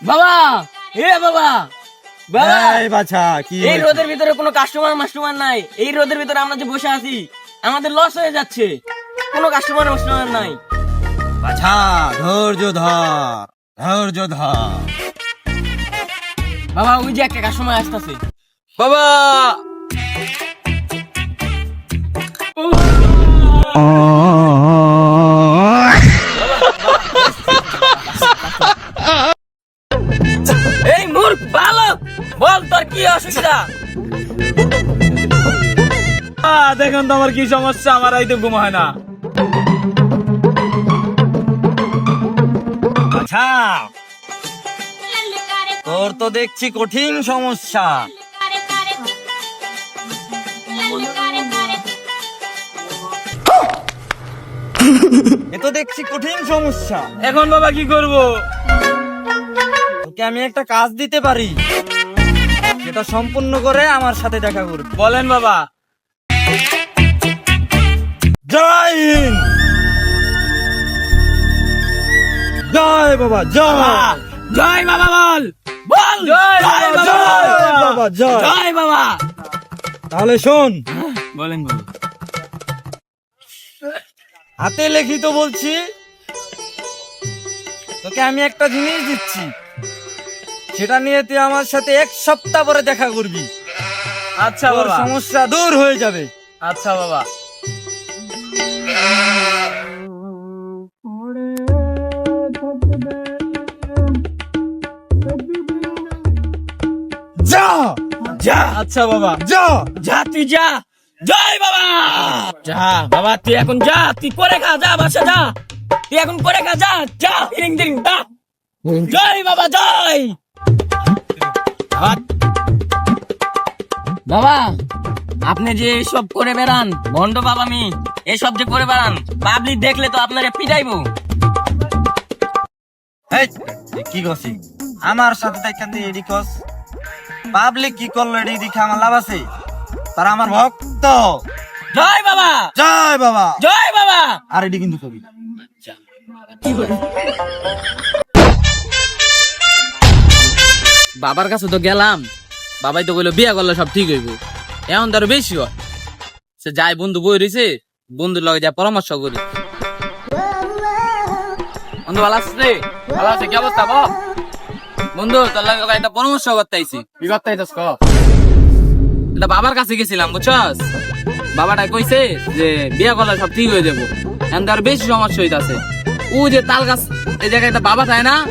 বাবা, বাবা, বাবা, এই বাছা কি এই হয়েছে? রোদের ভিতরে কোনো কাস্টমার নাই। এই রোদের ভিতরে আমরা যে বসে আছি আমাদের লস হয়ে যাচ্ছে, কোনো কাস্টমার নাই। বাছা ধৈর্য ধর। বাবা, ওই যে একটা কাস্টমার আসতেছে। বাবা এই মূর্খ বালক, বল তোর কি অসুবিধা? দেখুন তো আমার কি সমস্যা, আমার রাইতে ঘুম হয় না। বাছা তোর তো দেখছি কঠিন সমস্যা। এ তো দেখছি কঠিন সমস্যা। এখন বাবা কি করব? তোকে আমি একটা কাজ দিতে পারি, সেটা সম্পূর্ণ করে আমার সাথে দেখা করবি। বলেন বাবা। জয় হিন্দ, জয় বাবা জয়। জয় বাবা, বল বল জয় জয় বাবা, বাবা, জয় বাবা জয়। জয় বাবা। তাহলে শোন, বলেন বাবা। হাতে লিখিত বলছি, তোকে আমি একটা জিনিস দিচ্ছি, সেটা নিয়ে তুই আমার সাথে 1 সপ্তাহ পরে দেখা করবি। আচ্ছা তোর বাবা, সমস্যা দূর হয়ে যাবে। আচ্ছা বাবা। যা যা, আচ্ছা বাবা। যা। যা তুই যা। জয় বাবা। যা বাবা, তুই এখন যা, তুই করে খা, যা বাসা যা, তুই এখন করে খা, যা যা, হিরিং দিরিং যা। জয় বাবা জয়। বাবা, আপনি যে এসব করে বেড়ান, ভণ্ড বাবা, আমি এসব যে করে বেড়ান, পাবলিক দেখলে তো আপনারে পিটাইবো। এই, তুই কি করছিস আমার সাথে? দেখেন তুই এডি কস, পাবলিক কি করলো এডি দেখে আমার লাভ আছে? তারা আমার ভক্ত। জয় বাবা, জয় বাবা। জয় বাবা। আর এডি কিন্তু কবি না। বাবার কাছে তো গেলাম, বাবাই তো কইলো বিয়া করলে সব ঠিক হইব। এখন তার বেশি হয়, সে যাই বন্ধু বই রয়েছে, বন্ধুর লগে যা পরামর্শ করি। বন্ধু ভালো আছে রে? ভালো আছে, কি অবস্থা বল? বন্ধু তোর লগে একটা পরামর্শ করতে আইছি। কি করতে আইতাস ক? এটা বাবার কাছে গেছিলাম বুঝছস, বাবাটা কইছে যে বিয়া করলে সব ঠিক হয়ে যাবো। এখন তার বেশি সমস্যা হইতাছে। ও যে তাল গাছ এই জায়গায় একটা বাবা থাকে না,